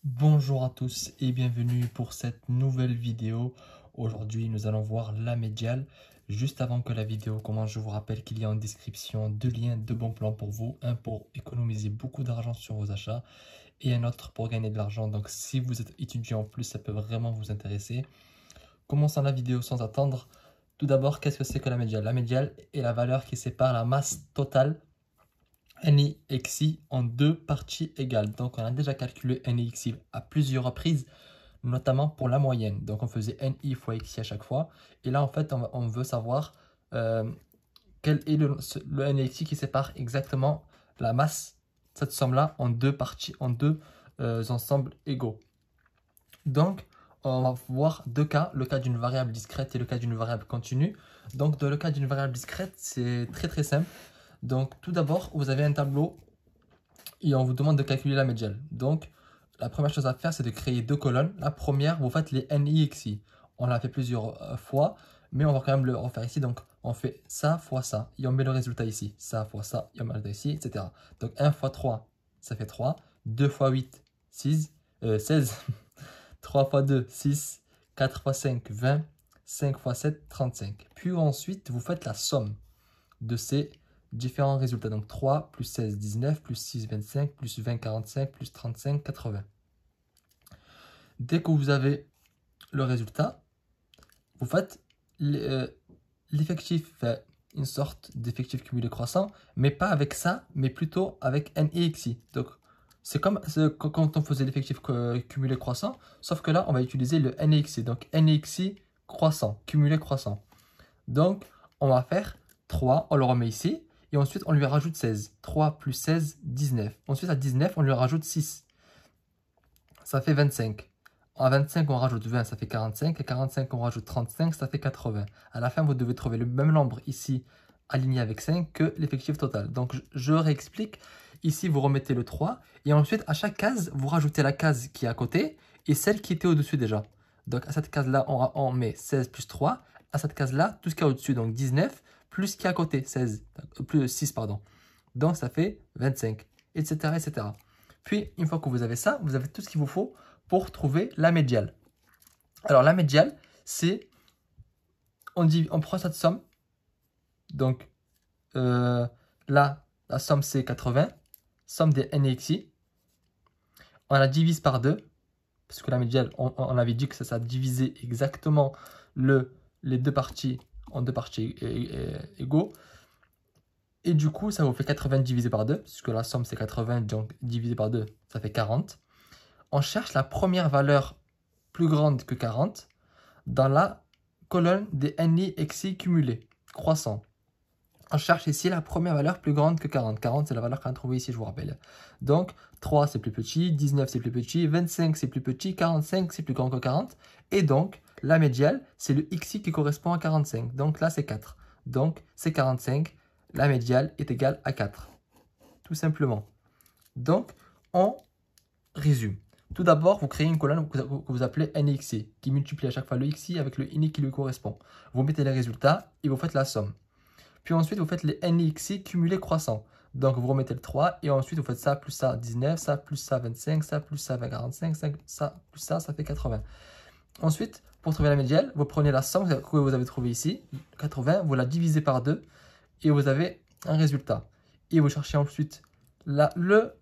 Bonjour à tous et bienvenue pour cette nouvelle vidéo. Aujourd'hui, nous allons voir la médiane. Juste avant que la vidéo commence, je vous rappelle qu'il y a en description deux liens de bons plans pour vous. Un pour économiser beaucoup d'argent sur vos achats et un autre pour gagner de l'argent. Donc si vous êtes étudiant en plus, ça peut vraiment vous intéresser. Commençons la vidéo sans attendre. Tout d'abord, qu'est-ce que c'est que la médiane? La médiane est la valeur qui sépare la masse totale NI et XI en deux parties égales. Donc, on a déjà calculé NI et XI à plusieurs reprises, notamment pour la moyenne. Donc, on faisait NI fois XI à chaque fois. Et là, en fait, on veut savoir quel est le NI et XI qui sépare exactement la masse, cette somme-là, en deux parties, en deux ensembles égaux. Donc, on va voir deux cas, le cas d'une variable discrète et le cas d'une variable continue. Donc, dans le cas d'une variable discrète, c'est très simple. Donc, tout d'abord, vous avez un tableau et on vous demande de calculer la médiane. Donc, la première chose à faire, c'est de créer deux colonnes. La première, vous faites les NI et XI. On l'a fait plusieurs fois, mais on va quand même le refaire ici. Donc, on fait ça fois ça et on met le résultat ici. Ça fois ça et on met le résultat ici, etc. Donc, 1 fois 3, ça fait 3. 2 fois 8, 16. 3 fois 2, 6. 4 fois 5, 20. 5 fois 7, 35. Puis ensuite, vous faites la somme de ces différents résultats. Donc 3 plus 16, 19, plus 6, 25, plus 20, 45, plus 35, 80. Dès que vous avez le résultat, vous faites l'effectif, une sorte d'effectif cumulé croissant, mais pas avec ça, mais plutôt avec N et XI. Donc c'est comme quand on faisait l'effectif cumulé croissant, sauf que là, on va utiliser le N et XI. Donc N et XI croissant, cumulé croissant. Donc on va faire 3, on le remet ici, et ensuite on lui rajoute 16. 3 plus 16, 19. Ensuite à 19, on lui rajoute 6. Ça fait 25. À 25, on rajoute 20, ça fait 45. À 45, on rajoute 35, ça fait 80. À la fin, vous devez trouver le même nombre ici, aligné avec 5, que l'effectif total. Donc, je réexplique. Ici, vous remettez le 3. Et ensuite, à chaque case, vous rajoutez la case qui est à côté et celle qui était au-dessus déjà. Donc, à cette case-là, on met 16 plus 3. À cette case-là, tout ce qu'il y a au-dessus, donc 19, plus ce qui est à côté, 16, plus 6, pardon. Donc, ça fait 25, etc., etc. Puis, une fois que vous avez ça, vous avez tout ce qu'il vous faut pour trouver la médiane. Alors, la médiane, c'est, on prend cette somme. Donc, là, la somme, c'est 80. Somme des n et xi. On la divise par 2. Parce que la médiane, on avait dit que ça divisait exactement les deux parties en deux parties égaux. Et du coup, ça vous fait 80 divisé par 2, puisque la somme c'est 80, donc divisé par 2, ça fait 40. On cherche la première valeur plus grande que 40 dans la colonne des NI et XI cumulés, croissant. On cherche ici la première valeur plus grande que 40. 40, c'est la valeur qu'on a trouvée ici, je vous rappelle. Donc, 3, c'est plus petit, 19, c'est plus petit, 25, c'est plus petit, 45, c'est plus grand que 40. Et donc, la médiane, c'est le XI qui correspond à 45. Donc là, c'est 4. Donc, c'est 45. La médiane est égale à 4. Tout simplement. Donc, on résume. Tout d'abord, vous créez une colonne que vous appelez NXI, qui multiplie à chaque fois le XI avec le INI qui lui correspond. Vous mettez les résultats et vous faites la somme. Puis ensuite, vous faites les NXI cumulés croissants. Donc, vous remettez le 3 et ensuite, vous faites ça plus ça 19, ça plus ça 25, ça plus ça 45, ça plus ça fait 80. Ensuite, pour trouver la médiane, vous prenez la somme que vous avez trouvée ici, 80, vous la divisez par 2 et vous avez un résultat. Et vous cherchez ensuite le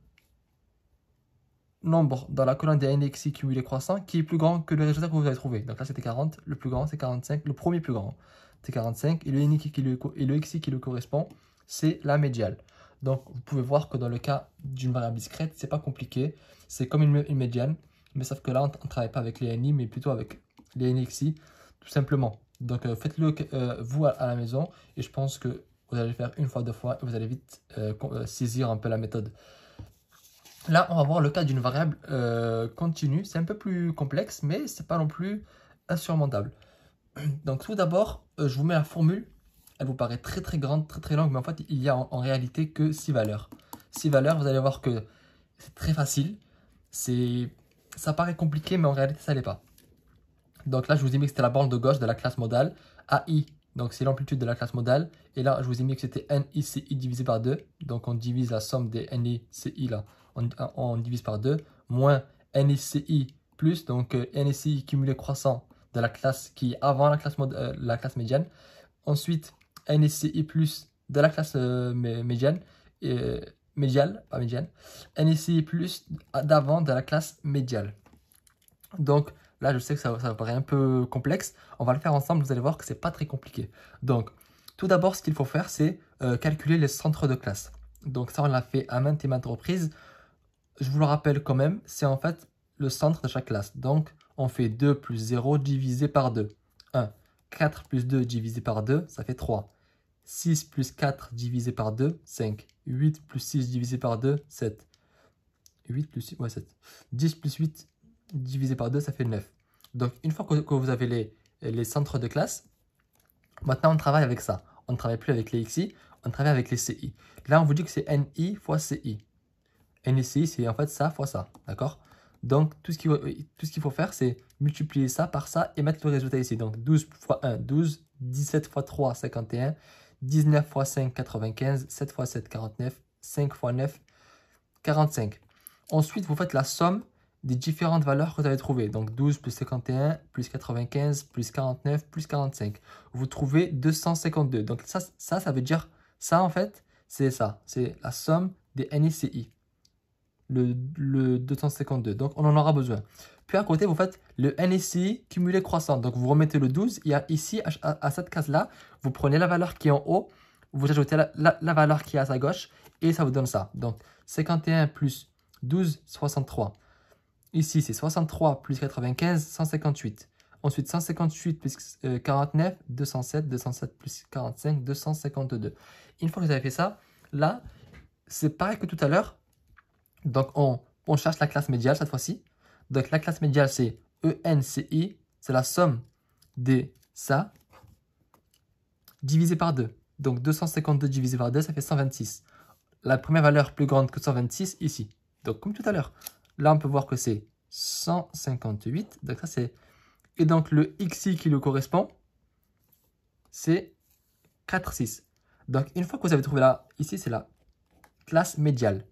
nombre dans la colonne des NXI cumulés croissants qui est plus grand que le résultat que vous avez trouvé. Donc là, c'était 40, le plus grand, c'est 45, le premier plus grand, c'est 45, et le XI qui lui correspond, c'est la médiane. Donc, vous pouvez voir que dans le cas d'une variable discrète, c'est pas compliqué, c'est comme une médiane, mais sauf que là, on ne travaille pas avec les NI, mais plutôt avec les NXI, tout simplement. Donc, faites-le vous à la maison, et je pense que vous allez le faire une fois, deux fois, et vous allez vite saisir un peu la méthode. Là, on va voir le cas d'une variable continue. C'est un peu plus complexe, mais ce n'est pas non plus insurmontable. Donc, tout d'abord, je vous mets la formule. Elle vous paraît très grande, très longue, mais en fait, il y a en réalité que 6 valeurs. 6 valeurs, vous allez voir que c'est très facile. Ça paraît compliqué, mais en réalité, ça ne l'est pas. Donc là, je vous ai mis que c'était la borne de gauche de la classe modale. AI, donc c'est l'amplitude de la classe modale. Et là, je vous ai mis que c'était NICI divisé par 2. Donc on divise la somme des NICI là, on divise par 2. Moins NICI plus, donc NICI cumulé croissant de la classe qui est avant la classe médiane. Ensuite, NICI plus de la classe médiane, médiale, pas médiane. NICI plus d'avant de la classe médiale. Donc là, je sais que ça paraît un peu complexe. On va le faire ensemble, vous allez voir que c'est pas très compliqué. Donc, tout d'abord, ce qu'il faut faire, c'est calculer les centres de classe. Donc ça, on l'a fait à maintes et maintes reprises. Je vous le rappelle quand même, c'est en fait le centre de chaque classe. Donc, on fait 2 plus 0 divisé par 2. 1. 4 plus 2 divisé par 2, ça fait 3. 6 plus 4 divisé par 2, 5. 8 plus 6 divisé par 2, 7. 8 plus 6, ouais, 7. 10 plus 8 divisé par 2, ça fait 9. Donc, une fois que vous avez les centres de classe, maintenant, on travaille avec ça. On ne travaille plus avec les XI, on travaille avec les CI. Là, on vous dit que c'est NI fois CI. NICI, c'est en fait ça fois ça, d'accord? Donc, tout ce qu'il faut faire, c'est multiplier ça par ça et mettre le résultat ici. Donc, 12 fois 1, 12, 17 fois 3, 51, 19 fois 5, 95, 7 fois 7, 49, 5 fois 9, 45. Ensuite, vous faites la somme des différentes valeurs que vous avez trouvées. Donc 12 plus 51, plus 95, plus 49, plus 45. Vous trouvez 252. Donc ça veut dire, ça en fait, c'est ça. C'est la somme des NICI. Le 252. Donc on en aura besoin. Puis à côté, vous faites le NICI cumulé croissant. Donc vous remettez le 12. Il y a ici, à cette case-là, vous prenez la valeur qui est en haut, vous ajoutez la valeur qui est à sa gauche, et ça vous donne ça. Donc 51 plus 12, 63. Ici, c'est 63 plus 95, 158. Ensuite, 158 plus 49, 207. 207 plus 45, 252. Une fois que vous avez fait ça, là, c'est pareil que tout à l'heure. Donc, on cherche la classe médiane cette fois-ci. Donc, la classe médiane, c'est ENCI. C'est la somme de ça divisé par 2. Donc, 252 divisé par 2, ça fait 126. La première valeur plus grande que 126, ici. Donc, comme tout à l'heure. Là, on peut voir que c'est 158. Donc, ça, c'est... Et donc, le XI qui lui correspond, c'est 4, 6. Donc, une fois que vous avez trouvé là, ici, c'est la classe médiane.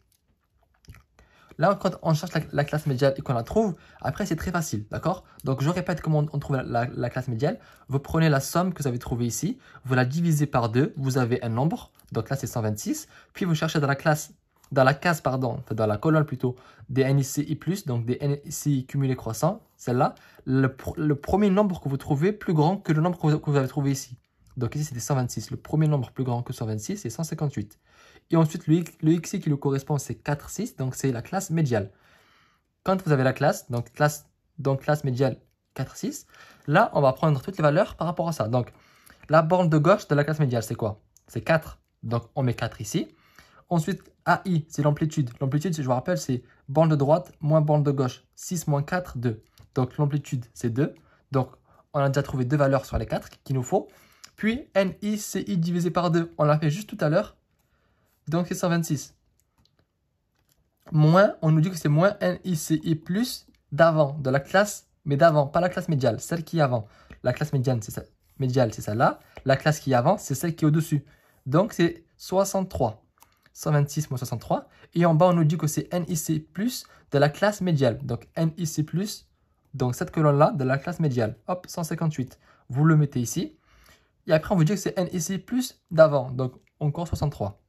Là, quand on cherche la classe médiane et qu'on la trouve, après, c'est très facile, d'accord? Donc, je répète comment on trouve la classe médiane. Vous prenez la somme que vous avez trouvée ici, vous la divisez par 2, vous avez un nombre. Donc là, c'est 126. Puis, vous cherchez dans la case, dans la colonne plutôt, des NICI+, donc des NICI cumulés croissants, celle-là, le premier nombre que vous trouvez plus grand que le nombre que vous avez trouvé ici. Donc ici, c'était 126. Le premier nombre plus grand que 126, c'est 158. Et ensuite, le XI qui lui correspond, c'est 4, 6, donc c'est la classe médiane. Quand vous avez la classe, donc classe médiane 4, 6, là, on va prendre toutes les valeurs par rapport à ça. Donc, la borne de gauche de la classe médiane, c'est quoi? C'est 4. Donc, on met 4 ici. Ensuite, AI, c'est l'amplitude. L'amplitude, je vous rappelle, c'est borne de droite moins borne de gauche. 6 moins 4, 2. Donc, l'amplitude, c'est 2. Donc, on a déjà trouvé deux valeurs sur les 4 qu'il nous faut. Puis, NICI divisé par 2, on l'a fait juste tout à l'heure. Donc, c'est 126. Moins, on nous dit que c'est moins NICI plus d'avant, de la classe, mais d'avant, pas la classe médiane, celle qui est avant. La classe médiane, c'est celle-là. La classe qui est avant, c'est celle qui est au-dessus. Donc, c'est 63. 126 moins 63. Et en bas, on nous dit que c'est NIC plus de la classe médiane. Donc, NIC plus, donc cette colonne-là, de la classe médiane. Hop, 158. Vous le mettez ici. Et après, on vous dit que c'est NIC plus d'avant. Donc, encore 63.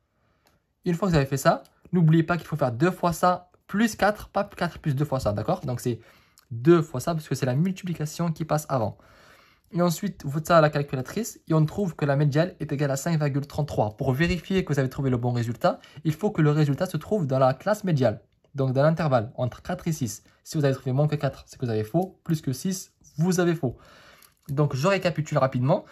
Une fois que vous avez fait ça, n'oubliez pas qu'il faut faire 2 fois ça plus 4, pas 4 plus 2 fois ça, d'accord? Donc, c'est 2 fois ça parce que c'est la multiplication qui passe avant. Et ensuite, vous faites ça à la calculatrice et on trouve que la médiane est égale à 5,33. Pour vérifier que vous avez trouvé le bon résultat, il faut que le résultat se trouve dans la classe médiane. Donc, dans l'intervalle entre 4 et 6. Si vous avez trouvé moins que 4, c'est que vous avez faux. Plus que 6, vous avez faux. Donc, je récapitule rapidement.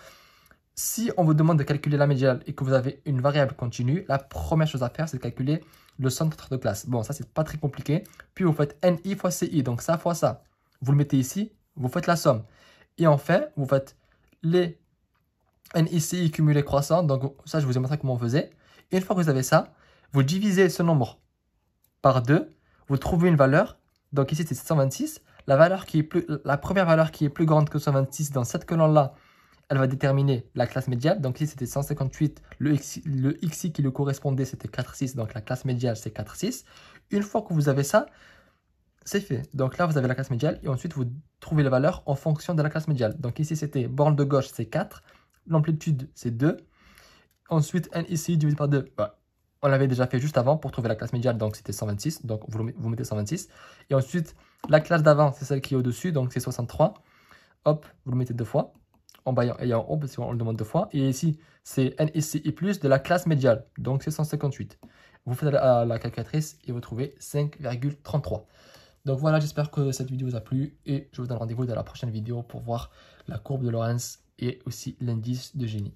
Si on vous demande de calculer la médiane et que vous avez une variable continue, la première chose à faire, c'est de calculer le centre de classe. Bon, ça, c'est pas très compliqué. Puis, vous faites NI fois CI, donc ça fois ça. Vous le mettez ici, vous faites la somme. Et enfin, vous faites les NICI cumulés croissants. Donc, ça, je vous ai montré comment on faisait. Et une fois que vous avez ça, vous divisez ce nombre par 2. Vous trouvez une valeur. Donc, ici, c'est 126. La première valeur qui est plus grande que 126 dans cette colonne-là, elle va déterminer la classe médiane. Donc, ici, c'était 158. Le XI qui lui correspondait, c'était 4,6. Donc, la classe médiane, c'est 4,6. Une fois que vous avez ça, c'est fait. Donc là, vous avez la classe médiane et ensuite, vous trouvez les valeurs en fonction de la classe médiane. Donc ici, c'était borne de gauche, c'est 4. L'amplitude, c'est 2. Ensuite, n ici divisé par 2, bah, on l'avait déjà fait juste avant pour trouver la classe médiane, donc c'était 126. Donc vous mettez 126. Et ensuite, la classe d'avant, c'est celle qui est au-dessus, donc c'est 63. Hop, vous le mettez 2 fois. En bas et en haut, parce qu'on le demande 2 fois. Et ici, c'est n ici et plus de la classe médiane, donc c'est 158. Vous faites la calculatrice et vous trouvez 5,33. Donc voilà, j'espère que cette vidéo vous a plu et je vous donne rendez-vous dans la prochaine vidéo pour voir la courbe de Lorentz et aussi l'indice de Gini.